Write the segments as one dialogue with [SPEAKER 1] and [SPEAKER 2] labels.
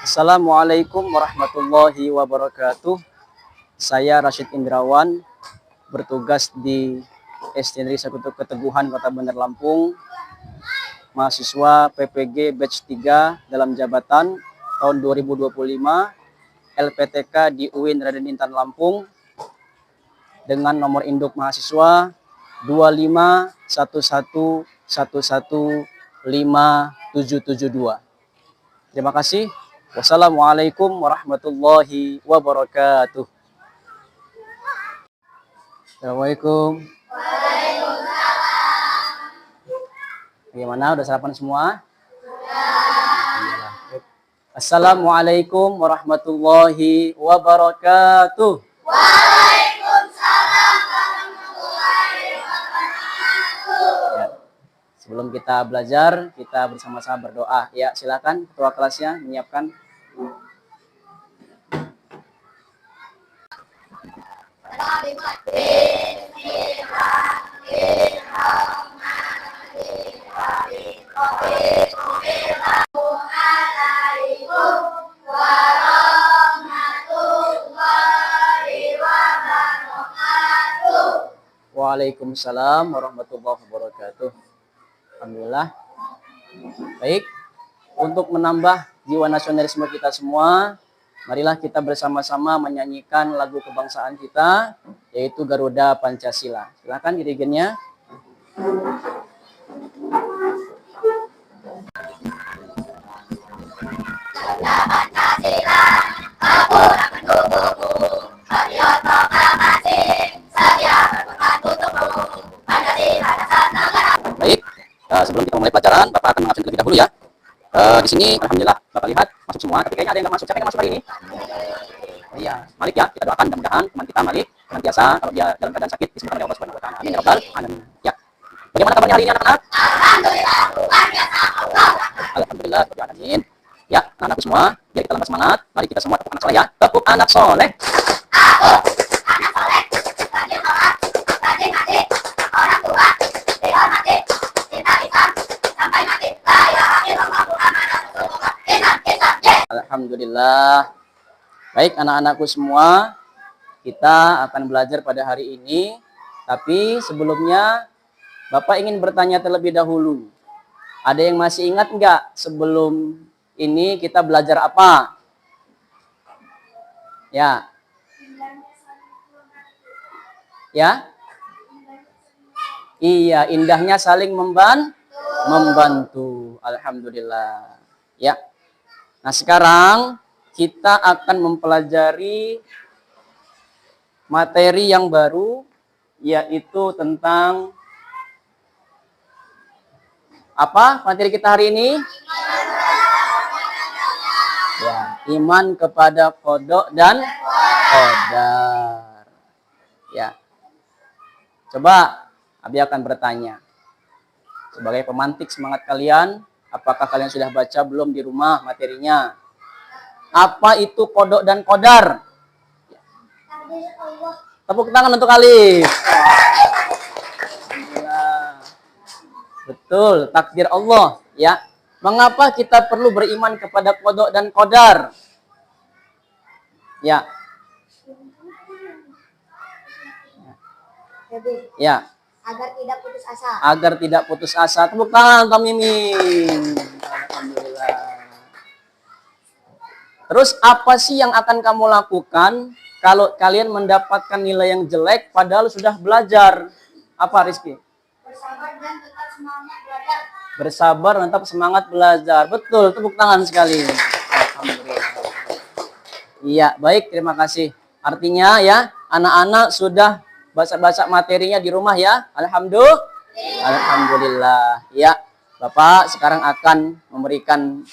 [SPEAKER 1] Assalamualaikum warahmatullahi wabarakatuh. Saya Rashid Indrawan, bertugas di SD Negeri Sekutu Keteguhan Kota Bandar Lampung, mahasiswa PPG batch 3 dalam jabatan tahun 2025, LPTK di UIN Raden Intan Lampung, dengan nomor induk mahasiswa 25111115772. Terima kasih. Wassalamualaikum warahmatullahi wabarakatuh. Assalamualaikum. Bagaimana? Udah sarapan semua? Ya. Assalamualaikum warahmatullahi wabarakatuh. Waalaikumsalam warahmatullahi wabarakatuh. Ya. Sebelum kita belajar, kita bersama-sama berdoa. Ya, silakan ketua kelasnya menyiapkan. Waalaikumsalam warahmatullahi wabarakatuh. Alhamdulillah. Baik, untuk menambah jiwa nasionalisme kita semua, marilah kita bersama-sama menyanyikan lagu kebangsaan kita, yaitu Garuda Pancasila. Silakan dirigennya. Baik, sebelum kita mulai pelajaran, Bapak akan mengabsen terlebih dahulu ya. Di sini, alhamdulillah, Bapak lihat masuk semua, tapi kayaknya ada yang nggak masuk. Siapa yang masuk hari ini? Iya, Malik ya. Kita doakan mudah-mudahan teman kita Malik senantiasa kalau dia dalam keadaan sakit disembuhkan oleh Allah Subhanahu wa taala. Amin ya rabbal alamin. Ya. Bagaimana kabarnya hari ini anak-anak? Alhamdulillah, luar biasa. Alhamdulillah, amin. Ya, anak-anakku semua, biar kita tambah semangat. Mari kita semua tepuk anak soleh ya. Tepuk anak soleh. Anak soleh, rajin sholat, rajin ngaji, orang tua dihormati, cinta Islam sampai mati. La ilaha illallah Muhammadur Rasulullah. Alhamdulillah. Baik anak-anakku semua, kita akan belajar pada hari ini. Tapi sebelumnya Bapak ingin bertanya terlebih dahulu. Ada yang masih ingat nggak sebelum ini kita belajar apa? Ya. Ya? Iya, indahnya saling membantu. Alhamdulillah. Ya. Nah, sekarang kita akan mempelajari materi yang baru, yaitu tentang apa materi kita hari ini? Ya, iman kepada qada dan qadar. Ya. Coba Abi akan bertanya. Sebagai pemantik semangat kalian, apakah kalian sudah baca belum di rumah materinya? Apa itu kodok dan kodar? Tepuk tangan untuk Alif. Betul, takdir Allah. Ya, mengapa kita perlu beriman kepada kodok dan kodar? Ya. Ya.
[SPEAKER 2] Agar tidak putus asa.
[SPEAKER 1] Agar tidak putus asa. Tepuk tangan untuk Mimin. Alhamdulillah. Terus apa sih yang akan kamu lakukan kalau kalian mendapatkan nilai yang jelek padahal sudah belajar? Apa Rizky?
[SPEAKER 2] Bersabar dan tetap semangat belajar.
[SPEAKER 1] Bersabar dan tetap semangat belajar. Betul, tepuk tangan sekali. Alhamdulillah. Iya, baik, terima kasih. Artinya ya, anak-anak sudah baca-baca materinya di rumah ya. Alhamdulillah. Alhamdulillah. Ya, Bapak sekarang akan memberikan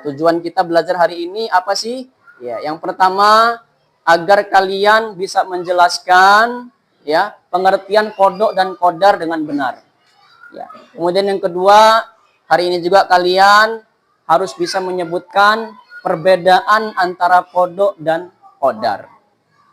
[SPEAKER 1] tujuan kita belajar hari ini apa sih? Ya, yang pertama agar kalian bisa menjelaskan ya pengertian kodok dan kodar dengan benar. Ya. Kemudian yang kedua, hari ini juga kalian harus bisa menyebutkan perbedaan antara kodok dan kodar.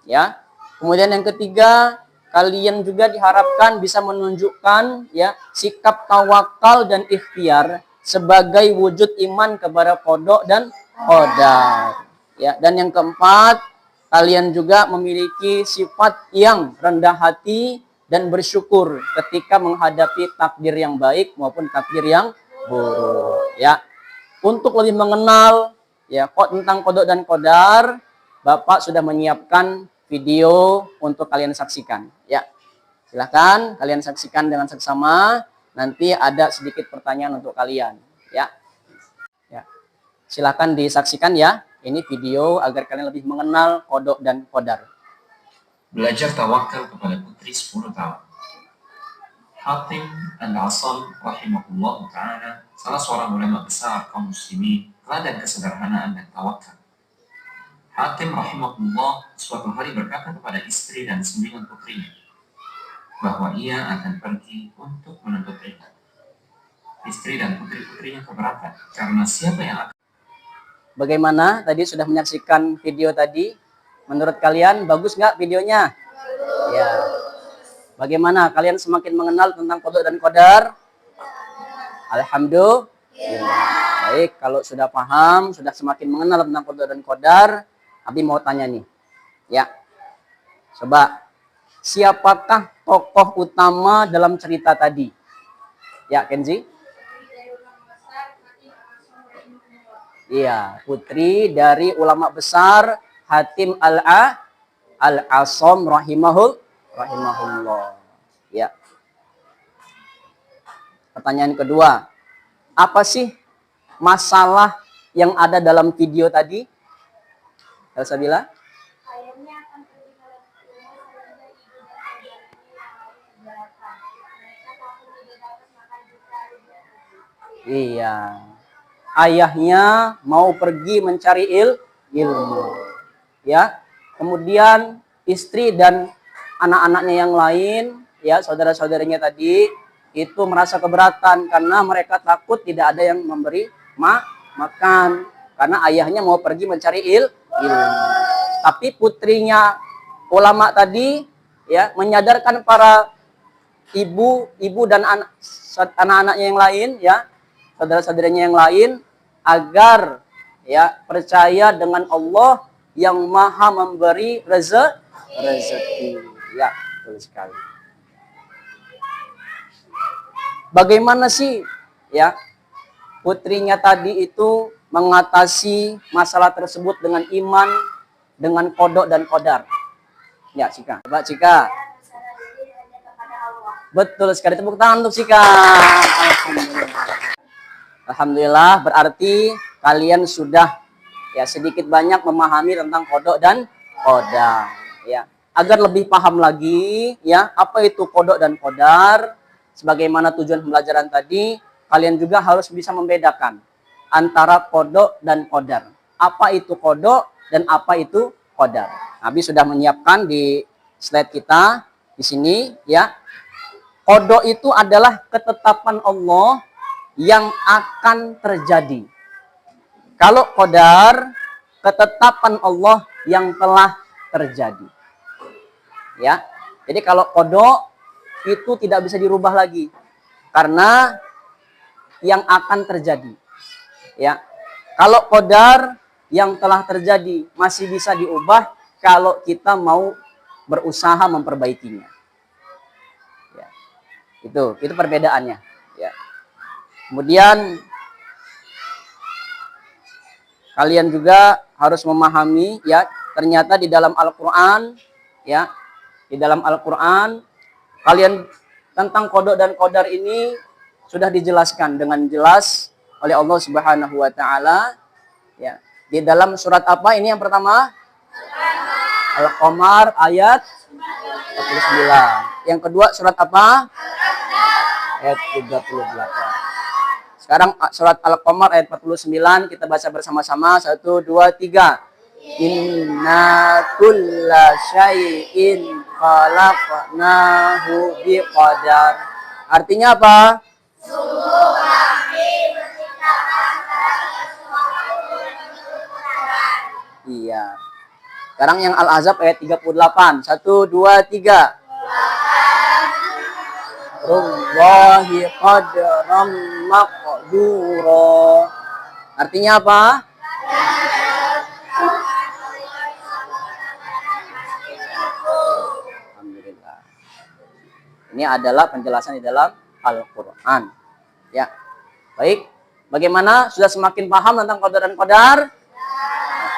[SPEAKER 1] Ya. Kemudian yang ketiga, kalian juga diharapkan bisa menunjukkan ya sikap tawakal dan ikhtiar sebagai wujud iman kepada kodok dan qadar. Ya, dan yang keempat, kalian juga memiliki sifat yang rendah hati dan bersyukur ketika menghadapi takdir yang baik maupun takdir yang buruk. Ya, untuk lebih mengenal ya tentang kodok dan kodar, Bapak sudah menyiapkan video untuk kalian saksikan. Ya, silahkan kalian saksikan dengan seksama. Nanti ada sedikit pertanyaan untuk kalian. Ya, ya, silahkan disaksikan ya. Ini video agar kalian lebih mengenal kodok dan kodar.
[SPEAKER 3] Belajar tawakal kepada putri 10 tahun. Hatim Al-Asam rahimahullah ta'ala, salah seorang ulama besar kaum muslimin, teladan kesederhanaan dan tawakal. Hatim rahimahullah suatu hari berkata kepada istri dan 9 putrinya bahwa ia akan pergi untuk menuntut ilmu. Istri dan putri-putrinya keberatan karena siapa yang akan.
[SPEAKER 1] Bagaimana? Tadi sudah menyaksikan video tadi. Menurut kalian bagus nggak videonya? Ya. Bagaimana? Kalian semakin mengenal tentang kodok dan kodar? Alhamdulillah. Baik, kalau sudah paham, sudah semakin mengenal tentang kodok dan kodar, Abi mau tanya nih. Ya. Coba, siapakah tokoh utama dalam cerita tadi? Ya, Kenzi? Iya, putri dari ulama besar Hatim Al-Asam rahimahullah. Ya. Pertanyaan kedua, apa sih masalah yang ada dalam video tadi? Elsa bila?
[SPEAKER 2] Ayahnya akan pergi ke rumah sehingga ibu dan saudaranya yang lain keberatan. Mereka takut tidak dapat makan juga.
[SPEAKER 1] Iya. Ayahnya mau pergi mencari ilmu. Ya. Kemudian istri dan anak-anaknya yang lain, ya, saudara-saudaranya tadi itu merasa keberatan karena mereka takut tidak ada yang memberi makan karena ayahnya mau pergi mencari ilmu. Tapi putrinya ulama tadi ya menyadarkan para ibu dan anak-anaknya yang lain ya, saudara-saudaranya yang lain agar ya percaya dengan Allah yang Maha memberi rezeki. Ya, betul sekali. Bagaimana sih ya putrinya tadi itu mengatasi masalah tersebut dengan iman, dengan kodok dan kodar? Ya, Cika. Coba Cika. Betul sekali, tepuk tangan untuk Sika. Alhamdulillah, berarti kalian sudah ya sedikit banyak memahami tentang kodok dan kodar. Ya, agar lebih paham lagi ya apa itu kodok dan kodar. Sebagaimana tujuan pembelajaran tadi, kalian juga harus bisa membedakan antara kodok dan kodar. Apa itu kodok dan apa itu kodar. Nabi sudah menyiapkan di slide kita di sini ya. Kodok itu adalah ketetapan Allah yang akan terjadi. Kalau kodar, ketetapan Allah yang telah terjadi. Ya, jadi kalau kodok itu tidak bisa dirubah lagi karena yang akan terjadi. Ya, kalau kodar yang telah terjadi masih bisa diubah kalau kita mau berusaha memperbaikinya. Itu perbedaannya ya. Kemudian kalian juga harus memahami ya, ternyata di dalam Al-Qur'an ya, di dalam Al-Qur'an kalian tentang kodok dan kodar ini sudah dijelaskan dengan jelas oleh Allah Subhanahu wa taala ya. Di dalam surat apa ini yang pertama? Al-Qamar ayat 49. Yang kedua surat apa? Ayat 38. Sekarang surat Al-Qamar ayat 49 kita baca bersama-sama. 1, 2, 3. Inna kulla syai'in khalaqnahu biqadar. Artinya apa?
[SPEAKER 2] Sungguh kami menciptakan segala sesuatu dengan ukuran.
[SPEAKER 1] Iya. Sekarang yang Al-Ahzab ayat 38. 1, 2, 3. Rullahi qadram maqdura. Artinya apa? Alhamdulillah. Ini adalah penjelasan di dalam Al-Quran. Ya, baik. Bagaimana? Sudah semakin paham tentang qada dan qadar?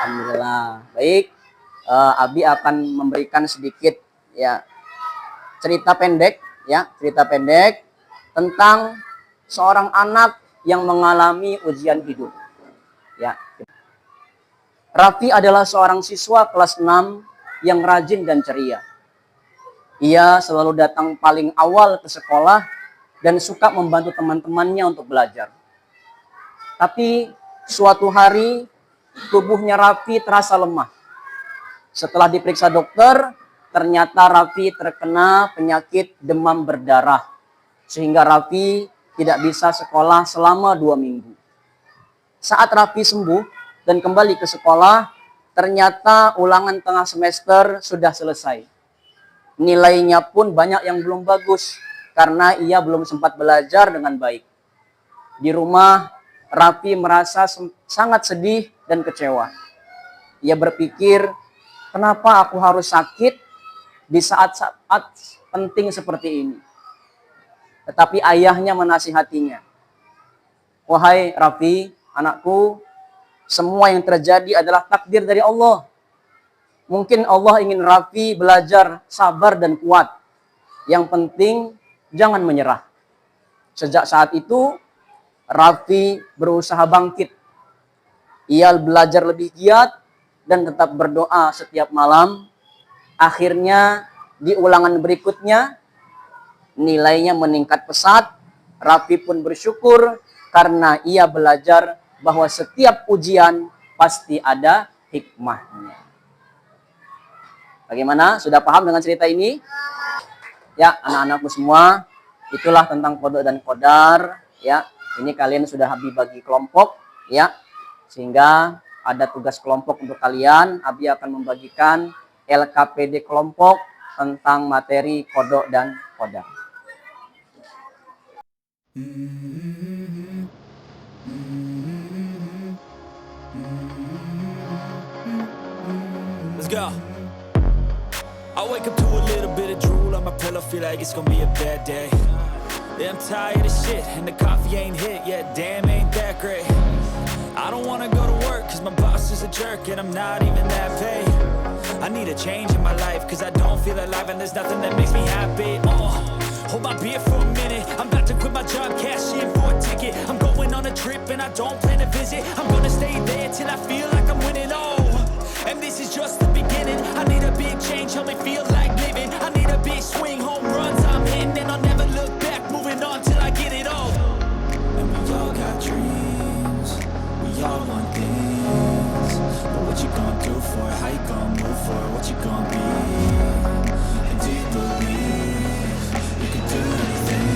[SPEAKER 1] Alhamdulillah. Baik. Abi akan memberikan sedikit ya cerita pendek tentang seorang anak yang mengalami ujian hidup. Ya. Raffi adalah seorang siswa kelas 6 yang rajin dan ceria. Ia selalu datang paling awal ke sekolah dan suka membantu teman-temannya untuk belajar. Tapi suatu hari tubuhnya Raffi terasa lemah. Setelah diperiksa dokter, ternyata Raffi terkena penyakit demam berdarah. Sehingga Raffi tidak bisa sekolah selama 2 minggu. Saat Raffi sembuh dan kembali ke sekolah, ternyata ulangan tengah semester sudah selesai. Nilainya pun banyak yang belum bagus karena ia belum sempat belajar dengan baik. Di rumah, Raffi merasa sangat sedih dan kecewa. Ia berpikir, kenapa aku harus sakit di saat-saat penting seperti ini? Tetapi ayahnya menasihatinya. Wahai Raffi, anakku, semua yang terjadi adalah takdir dari Allah. Mungkin Allah ingin Raffi belajar sabar dan kuat. Yang penting, jangan menyerah. Sejak saat itu, Raffi berusaha bangkit. Ia belajar lebih giat dan tetap berdoa setiap malam. Akhirnya di ulangan berikutnya nilainya meningkat pesat. Raffi pun bersyukur karena ia belajar bahwa setiap ujian pasti ada hikmahnya. Bagaimana? Sudah paham dengan cerita ini? Ya, anak-anakku semua, itulah tentang qada dan qadar. Ya, ini kalian sudah Abi bagi kelompok, ya, sehingga ada tugas kelompok untuk kalian. Abi akan membagikan LKPD kelompok tentang materi qada dan qadar.
[SPEAKER 4] Let's go. I wake up to a little bit of drool on my pillow, feel like it's gonna be a bad day. Yeah, I'm tired of shit, and the coffee ain't hit yet, damn, ain't that great. I don't wanna go to work, cause my boss is a jerk, and I'm not even that paid. I need a change in my life, cause I don't feel alive, and there's nothing that makes me happy. Hold my beer for a minute, I'm about to quit my job, cash in for a ticket. I'm going on a trip, and I don't plan to visit. I'm gonna stay there till I feel like I'm winning, and this is just the beginning. I need a big change, help me feel like living. I need a big swing, home runs I'm hitting, and I'll never look back, moving on till I get it all. And we all got dreams, we all want things, but what you gonna do for it? How you gonna move for it? What you gonna be? And do you believe you can do anything?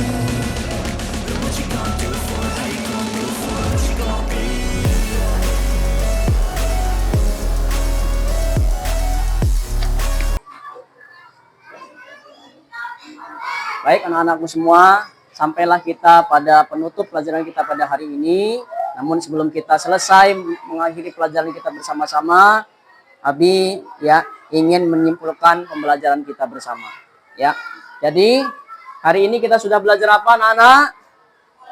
[SPEAKER 4] But what you gonna do for it? How you gonna move for it? What you gonna be?
[SPEAKER 1] Baik anak-anakku semua, sampailah kita pada penutup pelajaran kita pada hari ini. Namun sebelum kita selesai mengakhiri pelajaran kita bersama-sama, Abi ya ingin menyimpulkan pembelajaran kita bersama. Ya, jadi hari ini kita sudah belajar apa anak-anak?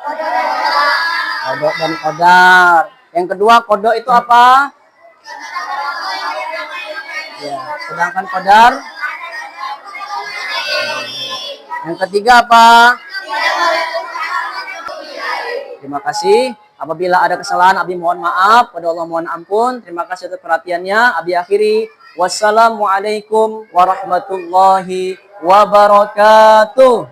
[SPEAKER 1] Qada dan qadar. Yang kedua, qada itu apa? Ya, sedangkan qadar? Yang ketiga apa? Terima kasih. Apabila ada kesalahan, Abi mohon maaf. Pada Allah mohon ampun. Terima kasih atas perhatiannya. Abi akhiri. Wassalamualaikum warahmatullahi wabarakatuh.